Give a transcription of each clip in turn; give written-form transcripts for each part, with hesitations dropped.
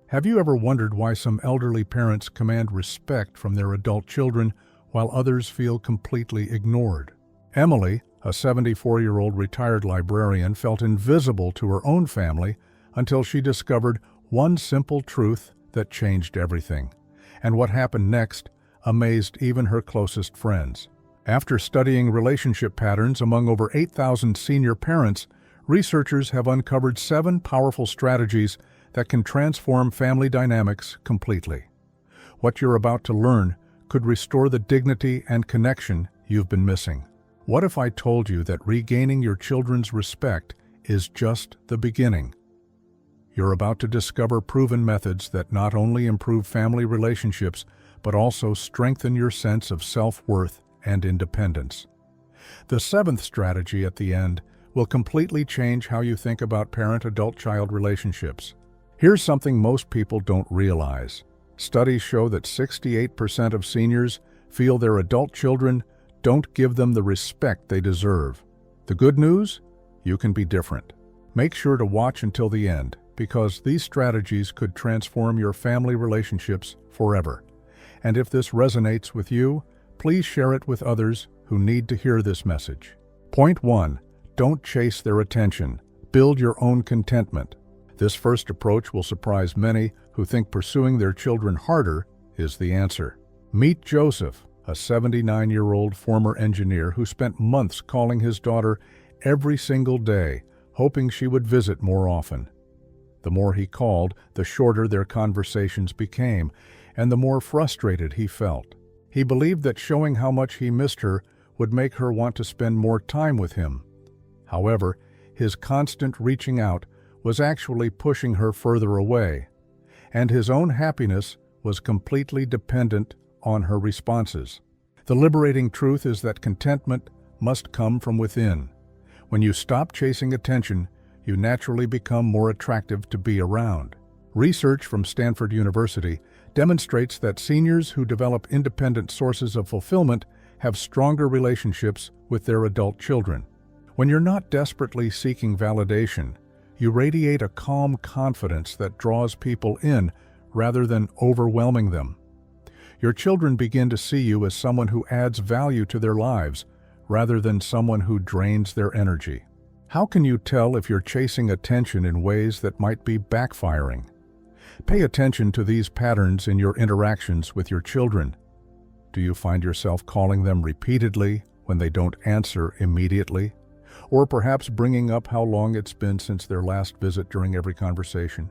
Have you ever wondered why some elderly parents command respect from their adult children while others feel completely ignored? Emily, a 74-year-old retired librarian, felt invisible to her own family until she discovered one simple truth that changed everything. And what happened next amazed even her closest friends. After studying relationship patterns among over 8,000 senior parents, researchers have uncovered 7 powerful strategies that can transform family dynamics completely. What you're about to learn could restore the dignity and connection you've been missing. What if I told you that regaining your children's respect is just the beginning? You're about to discover proven methods that not only improve family relationships, but also strengthen your sense of self-worth and independence. The 7th strategy at the end will completely change how you think about parent-adult-child relationships. Here's something most people don't realize. Studies show that 68% of seniors feel their adult children don't give them the respect they deserve. The good news? You can be different. Make sure to watch until the end, because these strategies could transform your family relationships forever. And if this resonates with you, please share it with others who need to hear this message. Point 1. Don't chase their attention. Build your own contentment. This first approach will surprise many who think pursuing their children harder is the answer. Meet Joseph, a 79-year-old former engineer who spent months calling his daughter every single day, hoping she would visit more often. The more he called, the shorter their conversations became, and the more frustrated he felt. He believed that showing how much he missed her would make her want to spend more time with him. However, his constant reaching out was actually pushing her further away, and his own happiness was completely dependent on her responses. The liberating truth is that contentment must come from within. When you stop chasing attention, you naturally become more attractive to be around. Research from Stanford University demonstrates that seniors who develop independent sources of fulfillment have stronger relationships with their adult children. When you're not desperately seeking validation, you radiate a calm confidence that draws people in rather than overwhelming them. Your children begin to see you as someone who adds value to their lives rather than someone who drains their energy. How can you tell if you're chasing attention in ways that might be backfiring? Pay attention to these patterns in your interactions with your children. Do you find yourself calling them repeatedly when they don't answer immediately? Or perhaps bringing up how long it's been since their last visit during every conversation?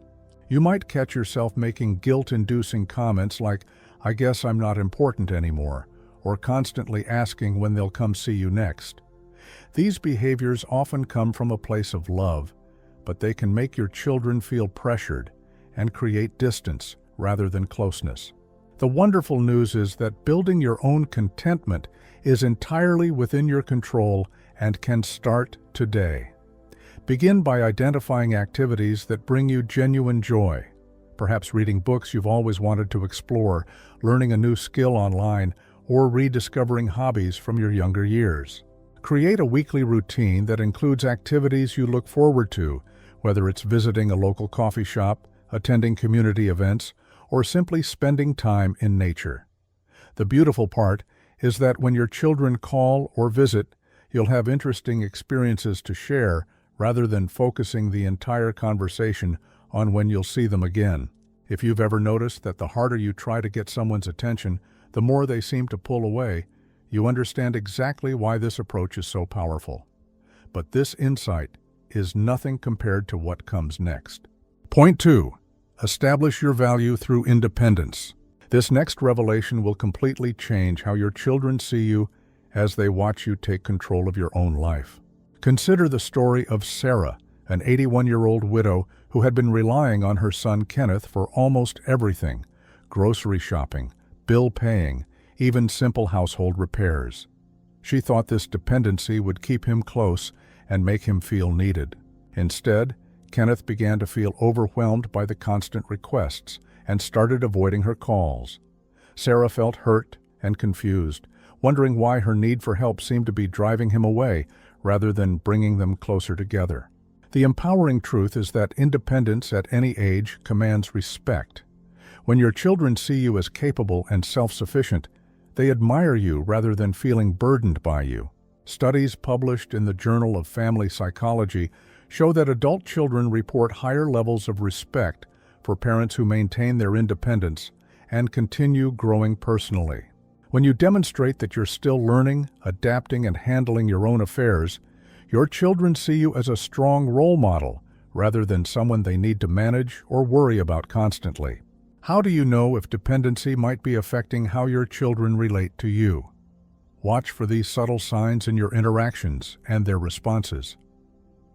You might catch yourself making guilt-inducing comments like, "I guess I'm not important anymore," or constantly asking when they'll come see you next. These behaviors often come from a place of love, but they can make your children feel pressured and create distance rather than closeness. The wonderful news is that building your own contentment is entirely within your control and can start today. Begin by identifying activities that bring you genuine joy. Perhaps reading books you've always wanted to explore, learning a new skill online, or rediscovering hobbies from your younger years. Create a weekly routine that includes activities you look forward to, whether it's visiting a local coffee shop, attending community events, or simply spending time in nature. The beautiful part is that when your children call or visit, you'll have interesting experiences to share rather than focusing the entire conversation on when you'll see them again. If you've ever noticed that the harder you try to get someone's attention, the more they seem to pull away, you understand exactly why this approach is so powerful. But this insight is nothing compared to what comes next. Point 2. Establish your value through independence. This next revelation will completely change how your children see you as they watch you take control of your own life. Consider the story of Sarah, an 81-year-old widow who had been relying on her son Kenneth for almost everything: grocery shopping, bill paying, even simple household repairs. She thought this dependency would keep him close and make him feel needed. Instead, Kenneth began to feel overwhelmed by the constant requests and started avoiding her calls. Sarah felt hurt and confused, wondering why her need for help seemed to be driving him away rather than bringing them closer together. The empowering truth is that independence at any age commands respect. When your children see you as capable and self-sufficient, they admire you rather than feeling burdened by you. Studies published in the Journal of Family Psychology show that adult children report higher levels of respect for parents who maintain their independence and continue growing personally. When you demonstrate that you're still learning, adapting, and handling your own affairs, your children see you as a strong role model rather than someone they need to manage or worry about constantly. How do you know if dependency might be affecting how your children relate to you? Watch for these subtle signs in your interactions and their responses.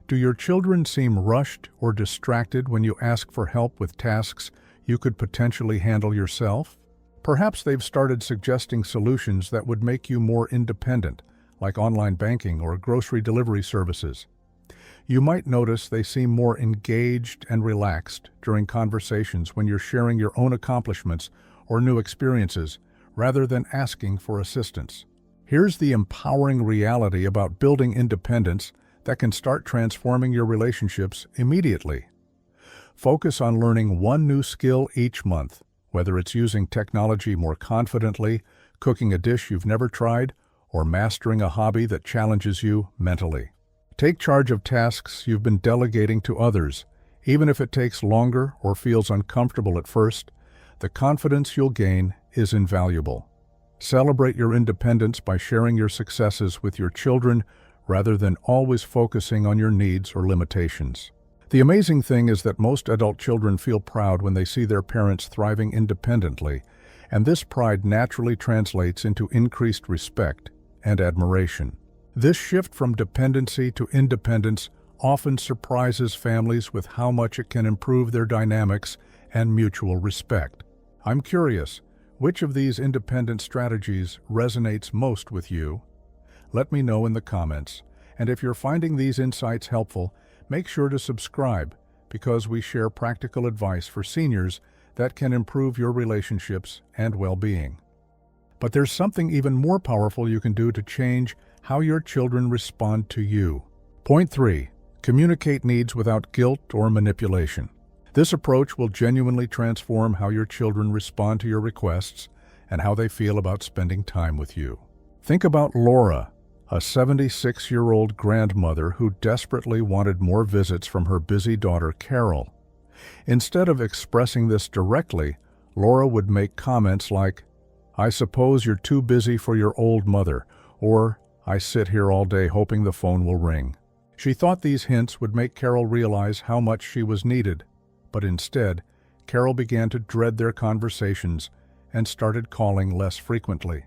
Do your children seem rushed or distracted when you ask for help with tasks you could potentially handle yourself? Perhaps they've started suggesting solutions that would make you more independent, like online banking or grocery delivery services. You might notice they seem more engaged and relaxed during conversations when you're sharing your own accomplishments or new experiences, rather than asking for assistance. Here's the empowering reality about building independence that can start transforming your relationships immediately. Focus on learning one new skill each month, whether it's using technology more confidently, cooking a dish you've never tried, or mastering a hobby that challenges you mentally. Take charge of tasks you've been delegating to others, even if it takes longer or feels uncomfortable at first. The confidence you'll gain is invaluable. Celebrate your independence by sharing your successes with your children rather than always focusing on your needs or limitations. The amazing thing is that most adult children feel proud when they see their parents thriving independently, and this pride naturally translates into increased respect and admiration. This shift from dependency to independence often surprises families with how much it can improve their dynamics and mutual respect. I'm curious, which of these independent strategies resonates most with you? Let me know in the comments, and if you're finding these insights helpful, make sure to subscribe because we share practical advice for seniors that can improve your relationships and well-being. But there's something even more powerful you can do to change how your children respond to you. Point 3. Communicate needs without guilt or manipulation. This approach will genuinely transform how your children respond to your requests and how they feel about spending time with you. Think about Laura, a 76-year-old grandmother who desperately wanted more visits from her busy daughter Carol. Instead of expressing this directly, Laura would make comments like, "I suppose you're too busy for your old mother," or "I sit here all day hoping the phone will ring." She thought these hints would make Carol realize how much she was needed, but instead, Carol began to dread their conversations and started calling less frequently.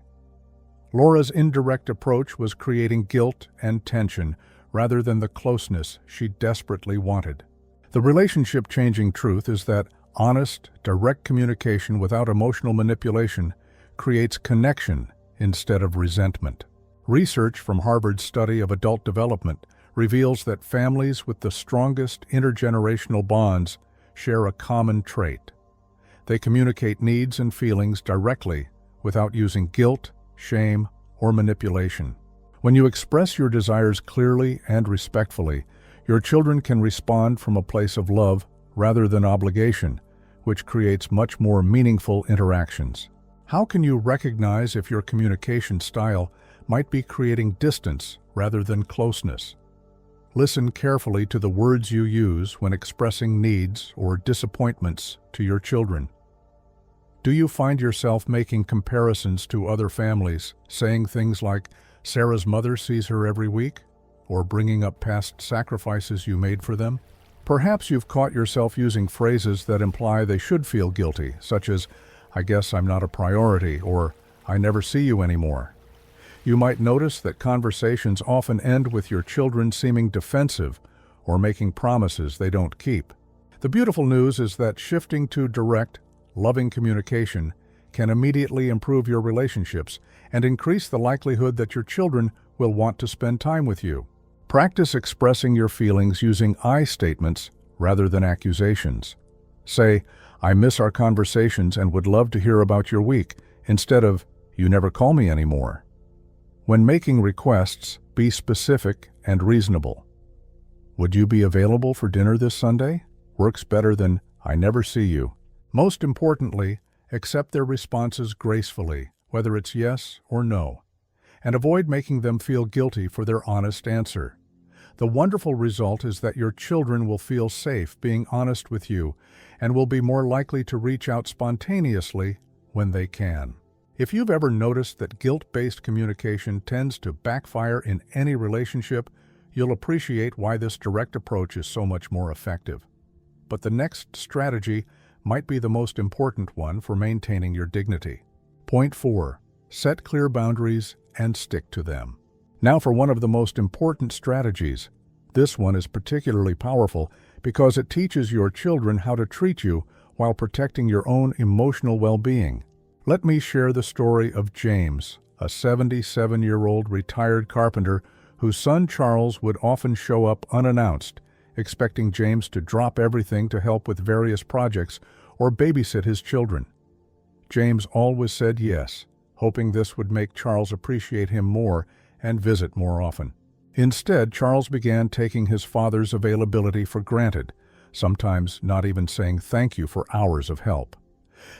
Laura's indirect approach was creating guilt and tension rather than the closeness she desperately wanted. The relationship-changing truth is that honest, direct communication without emotional manipulation creates connection instead of resentment. Research from Harvard's study of adult development reveals that families with the strongest intergenerational bonds share a common trait. They communicate needs and feelings directly without using guilt, shame, or manipulation. When you express your desires clearly and respectfully, your children can respond from a place of love rather than obligation, which creates much more meaningful interactions. How can you recognize if your communication style might be creating distance rather than closeness? Listen carefully to the words you use when expressing needs or disappointments to your children. Do you find yourself making comparisons to other families, saying things like, "Sarah's mother sees her every week," or bringing up past sacrifices you made for them? Perhaps you've caught yourself using phrases that imply they should feel guilty, such as, "I guess I'm not a priority," or "I never see you anymore." You might notice that conversations often end with your children seeming defensive or making promises they don't keep. The beautiful news is that shifting to direct, loving communication can immediately improve your relationships and increase the likelihood that your children will want to spend time with you. Practice expressing your feelings using I statements rather than accusations. Say, "I miss our conversations and would love to hear about your week," instead of, "You never call me anymore." When making requests, be specific and reasonable. Would you be available for dinner this Sunday? Works better than, I never see you. Most importantly, accept their responses gracefully, whether it's yes or no, and avoid making them feel guilty for their honest answer. The wonderful result is that your children will feel safe being honest with you and will be more likely to reach out spontaneously when they can. If you've ever noticed that guilt-based communication tends to backfire in any relationship, you'll appreciate why this direct approach is so much more effective. But the next strategy might be the most important one for maintaining your dignity. Point 4. Set clear boundaries and stick to them. Now for one of the most important strategies. This one is particularly powerful because it teaches your children how to treat you while protecting your own emotional well-being. Let me share the story of James, a 77-year-old retired carpenter whose son Charles would often show up unannounced, expecting James to drop everything to help with various projects or babysit his children. James always said yes, hoping this would make Charles appreciate him more and visit more often. Instead, Charles began taking his father's availability for granted, sometimes not even saying thank you for hours of help.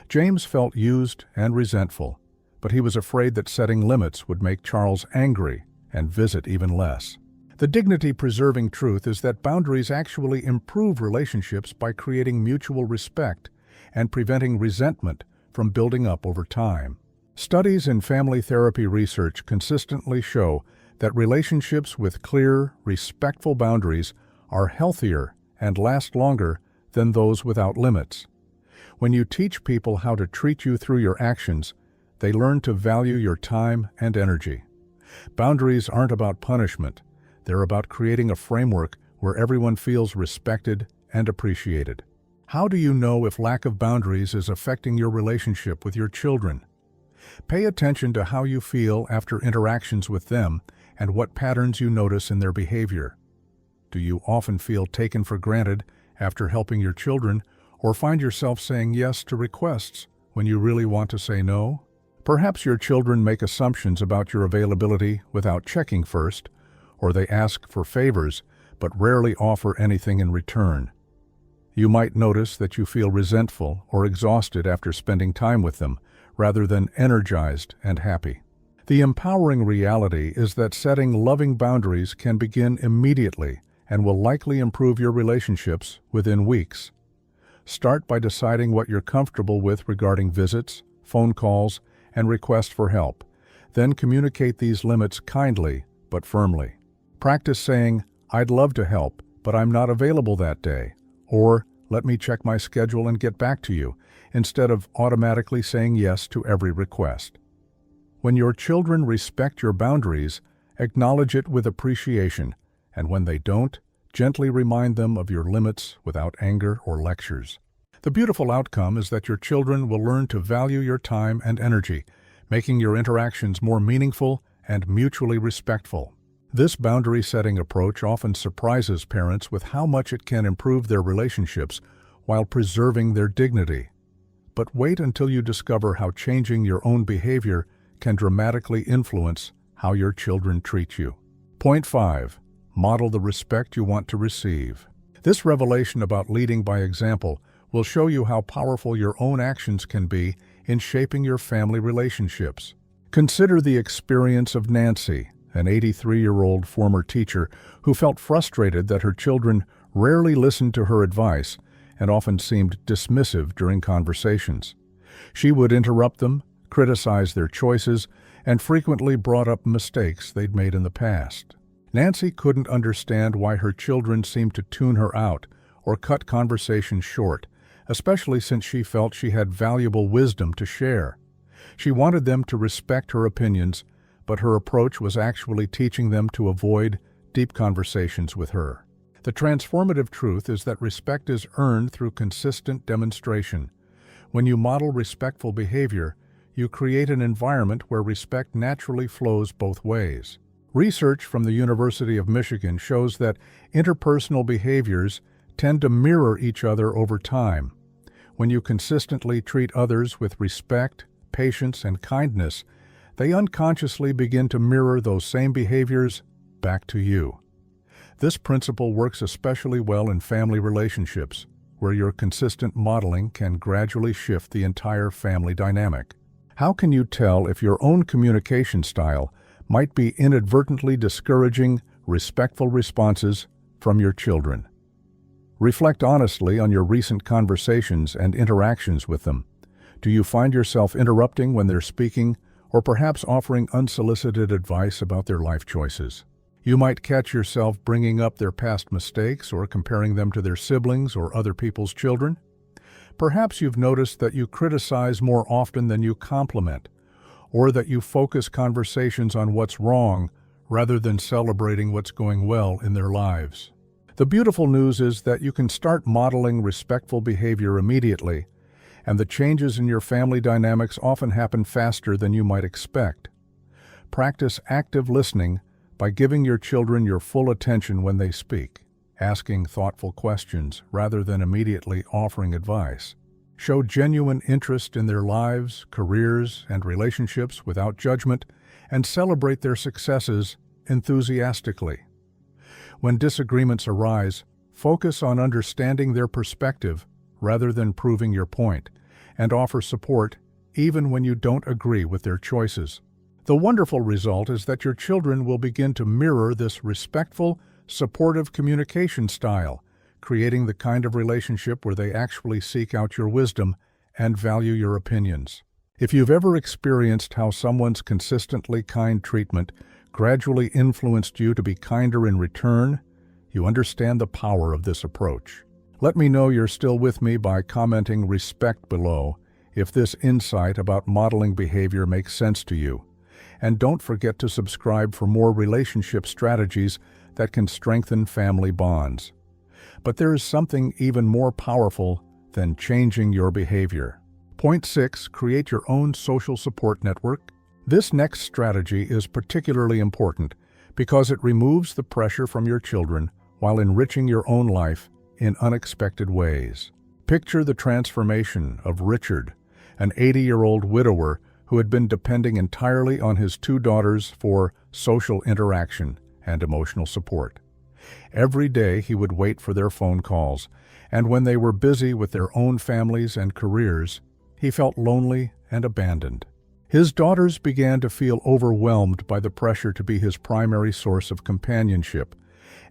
James felt used and resentful, but he was afraid that setting limits would make Charles angry and visit even less. The dignity-preserving truth is that boundaries actually improve relationships by creating mutual respect and preventing resentment from building up over time. Studies in family therapy research consistently show that relationships with clear, respectful boundaries are healthier and last longer than those without limits. When you teach people how to treat you through your actions, they learn to value your time and energy. Boundaries aren't about punishment. They're about creating a framework where everyone feels respected and appreciated. How do you know if lack of boundaries is affecting your relationship with your children? Pay attention to how you feel after interactions with them and what patterns you notice in their behavior. Do you often feel taken for granted after helping your children, or find yourself saying yes to requests when you really want to say no? Perhaps your children make assumptions about your availability without checking first, or they ask for favors but rarely offer anything in return. You might notice that you feel resentful or exhausted after spending time with them, rather than energized and happy. The empowering reality is that setting loving boundaries can begin immediately and will likely improve your relationships within weeks. Start by deciding what you're comfortable with regarding visits, phone calls, and requests for help. Then communicate these limits kindly but firmly. Practice saying, "I'd love to help, but I'm not available that day," or "Let me check my schedule and get back to you," instead of automatically saying yes to every request. When your children respect your boundaries, acknowledge it with appreciation, and when they don't, gently remind them of your limits without anger or lectures. The beautiful outcome is that your children will learn to value your time and energy, making your interactions more meaningful and mutually respectful. This boundary-setting approach often surprises parents with how much it can improve their relationships while preserving their dignity. But wait until you discover how changing your own behavior can dramatically influence how your children treat you. Point 5. Model the respect you want to receive. This revelation about leading by example will show you how powerful your own actions can be in shaping your family relationships. Consider the experience of Nancy, an 83-year-old former teacher who felt frustrated that her children rarely listened to her advice and often seemed dismissive during conversations. She would interrupt them, criticize their choices, and frequently brought up mistakes they'd made in the past. Nancy couldn't understand why her children seemed to tune her out or cut conversations short, especially since she felt she had valuable wisdom to share. She wanted them to respect her opinions, but her approach was actually teaching them to avoid deep conversations with her. The transformative truth is that respect is earned through consistent demonstration. When you model respectful behavior, you create an environment where respect naturally flows both ways. Research from the University of Michigan shows that interpersonal behaviors tend to mirror each other over time. When you consistently treat others with respect, patience, and kindness, they unconsciously begin to mirror those same behaviors back to you. This principle works especially well in family relationships, where your consistent modeling can gradually shift the entire family dynamic. How can you tell if your own communication style might be inadvertently discouraging respectful responses from your children? Reflect honestly on your recent conversations and interactions with them. Do you find yourself interrupting when they're speaking, or perhaps offering unsolicited advice about their life choices? You might catch yourself bringing up their past mistakes or comparing them to their siblings or other people's children. Perhaps you've noticed that you criticize more often than you compliment, or that you focus conversations on what's wrong rather than celebrating what's going well in their lives. The beautiful news is that you can start modeling respectful behavior immediately, and the changes in your family dynamics often happen faster than you might expect. Practice active listening by giving your children your full attention when they speak, asking thoughtful questions rather than immediately offering advice. Show genuine interest in their lives, careers, and relationships without judgment, and celebrate their successes enthusiastically. When disagreements arise, focus on understanding their perspective rather than proving your point, and offer support even when you don't agree with their choices. The wonderful result is that your children will begin to mirror this respectful, supportive communication style, creating the kind of relationship where they actually seek out your wisdom and value your opinions. If you've ever experienced how someone's consistently kind treatment gradually influenced you to be kinder in return, you understand the power of this approach. Let me know you're still with me by commenting "respect" below if this insight about modeling behavior makes sense to you. And don't forget to subscribe for more relationship strategies that can strengthen family bonds. But there is something even more powerful than changing your behavior. Point 6. Create your own social support network. This next strategy is particularly important because it removes the pressure from your children while enriching your own life in unexpected ways. Picture the transformation of Richard, an 80-year-old widower who had been depending entirely on his 2 daughters for social interaction and emotional support. Every day he would wait for their phone calls, and when they were busy with their own families and careers, he felt lonely and abandoned. His daughters began to feel overwhelmed by the pressure to be his primary source of companionship,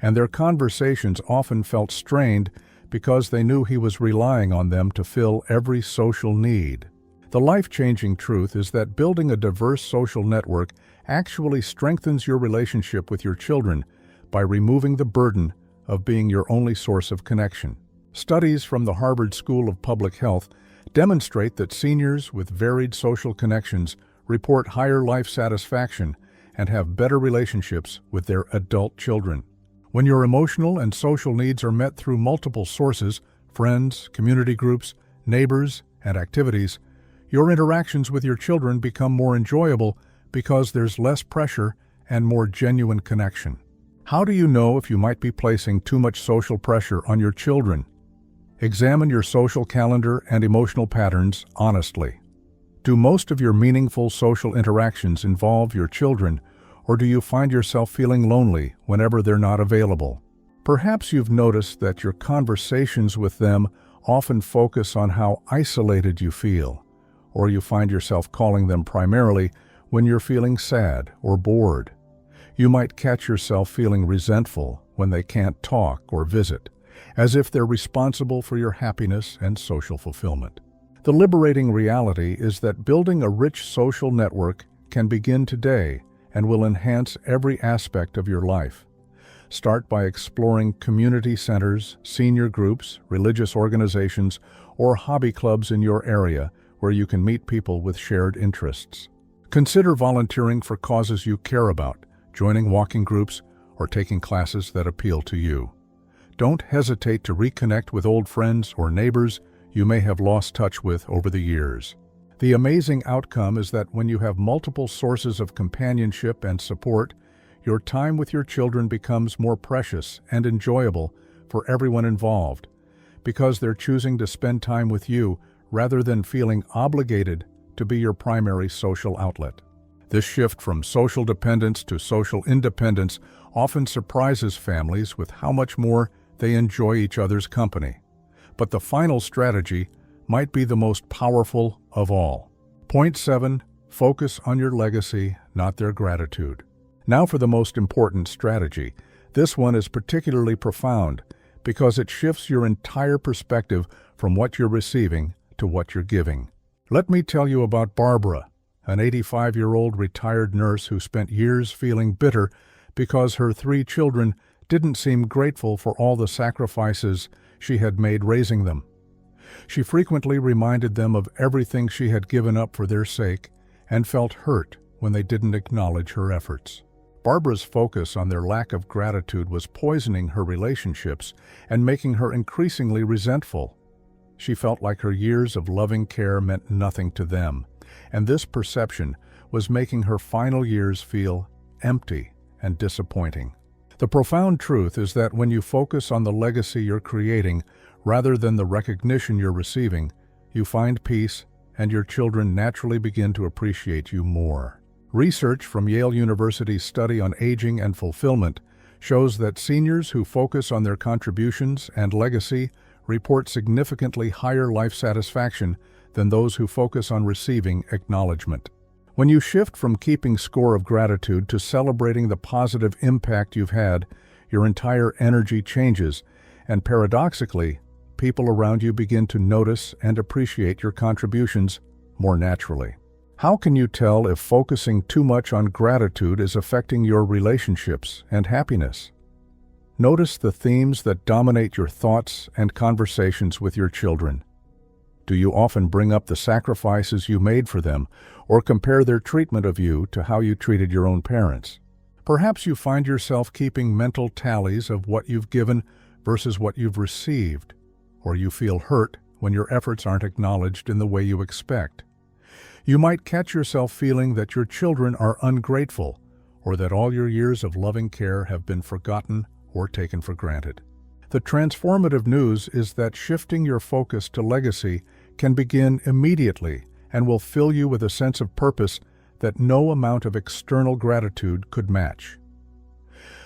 and their conversations often felt strained because they knew he was relying on them to fill every social need. The life-changing truth is that building a diverse social network actually strengthens your relationship with your children by removing the burden of being your only source of connection. Studies from the Harvard School of Public Health demonstrate that seniors with varied social connections report higher life satisfaction and have better relationships with their adult children. When your emotional and social needs are met through multiple sources, friends, community groups, neighbors, and activities, your interactions with your children become more enjoyable because there's less pressure and more genuine connection. How do you know if you might be placing too much social pressure on your children? Examine your social calendar and emotional patterns honestly. Do most of your meaningful social interactions involve your children, or do you find yourself feeling lonely whenever they're not available? Perhaps you've noticed that your conversations with them often focus on how isolated you feel, or you find yourself calling them primarily when you're feeling sad or bored. You might catch yourself feeling resentful when they can't talk or visit, as if they're responsible for your happiness and social fulfillment. The liberating reality is that building a rich social network can begin today and will enhance every aspect of your life. Start by exploring community centers, senior groups, religious organizations, or hobby clubs in your area where you can meet people with shared interests. Consider volunteering for causes you care about, joining walking groups, or taking classes that appeal to you. Don't hesitate to reconnect with old friends or neighbors you may have lost touch with over the years. The amazing outcome is that when you have multiple sources of companionship and support, your time with your children becomes more precious and enjoyable for everyone involved, because they're choosing to spend time with you rather than feeling obligated to be your primary social outlet. This shift from social dependence to social independence often surprises families with how much more they enjoy each other's company. But the final strategy might be the most powerful of all. Point 7. Focus on your legacy, not their gratitude. Now for the most important strategy. This one is particularly profound because it shifts your entire perspective from what you're receiving to what you're giving. Let me tell you about Barbara, an 85-year-old retired nurse who spent years feeling bitter because her 3 children didn't seem grateful for all the sacrifices she had made raising them. She frequently reminded them of everything she had given up for their sake and felt hurt when they didn't acknowledge her efforts. Barbara's focus on their lack of gratitude was poisoning her relationships and making her increasingly resentful. She felt like her years of loving care meant nothing to them, and this perception was making her final years feel empty and disappointing. The profound truth is that when you focus on the legacy you're creating rather than the recognition you're receiving, you find peace and your children naturally begin to appreciate you more. Research from Yale University's study on aging and fulfillment shows that seniors who focus on their contributions and legacy report significantly higher life satisfaction than those who focus on receiving acknowledgement. When you shift from keeping score of gratitude to celebrating the positive impact you've had, your entire energy changes, and paradoxically, people around you begin to notice and appreciate your contributions more naturally. How can you tell if focusing too much on gratitude is affecting your relationships and happiness? Notice the themes that dominate your thoughts and conversations with your children. Do you often bring up the sacrifices you made for them, or compare their treatment of you to how you treated your own parents? Perhaps you find yourself keeping mental tallies of what you've given versus what you've received, or you feel hurt when your efforts aren't acknowledged in the way you expect. You might catch yourself feeling that your children are ungrateful, or that all your years of loving care have been forgotten or taken for granted. The transformative news is that shifting your focus to legacy can begin immediately and will fill you with a sense of purpose that no amount of external gratitude could match.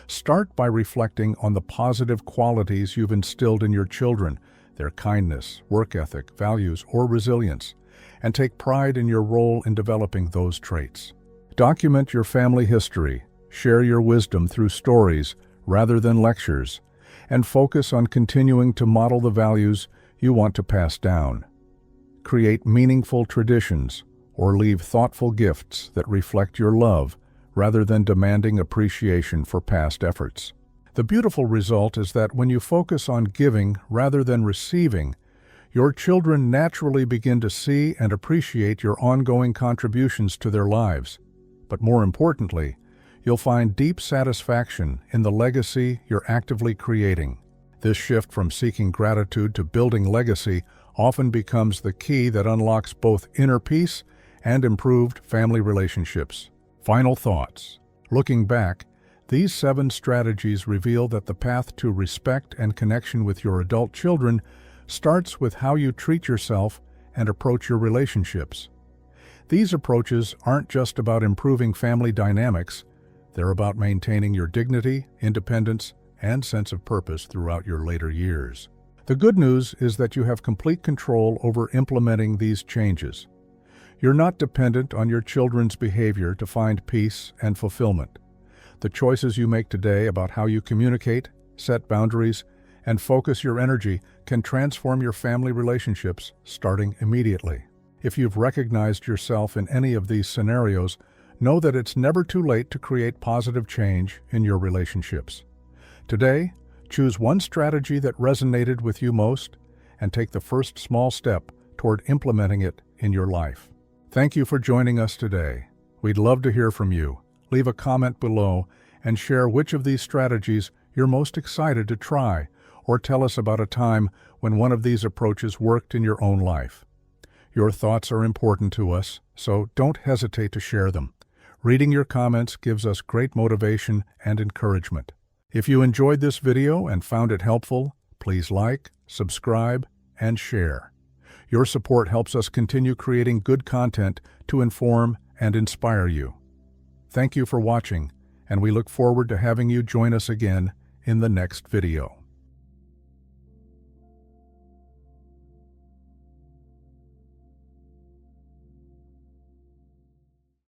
Start by reflecting on the positive qualities you've instilled in your children, their kindness, work ethic, values, or resilience, and take pride in your role in developing those traits. Document your family history, share your wisdom through stories rather than lectures, and focus on continuing to model the values you want to pass down. Create meaningful traditions or leave thoughtful gifts that reflect your love rather than demanding appreciation for past efforts. The beautiful result is that when you focus on giving rather than receiving, your children naturally begin to see and appreciate your ongoing contributions to their lives. But more importantly, you'll find deep satisfaction in the legacy you're actively creating. This shift from seeking gratitude to building legacy often becomes the key that unlocks both inner peace and improved family relationships. Final thoughts. Looking back, these 7 strategies reveal that the path to respect and connection with your adult children starts with how you treat yourself and approach your relationships. These approaches aren't just about improving family dynamics, they're about maintaining your dignity, independence, and sense of purpose throughout your later years. The good news is that you have complete control over implementing these changes. You're not dependent on your children's behavior to find peace and fulfillment. The choices you make today about how you communicate, set boundaries, and focus your energy can transform your family relationships starting immediately. If you've recognized yourself in any of these scenarios, know that it's never too late to create positive change in your relationships. Today, choose one strategy that resonated with you most and take the first small step toward implementing it in your life. Thank you for joining us today. We'd love to hear from you. Leave a comment below and share which of these strategies you're most excited to try, or tell us about a time when one of these approaches worked in your own life. Your thoughts are important to us, so don't hesitate to share them. Reading your comments gives us great motivation and encouragement. If you enjoyed this video and found it helpful, please like, subscribe, and share. Your support helps us continue creating good content to inform and inspire you. Thank you for watching, and we look forward to having you join us again in the next video.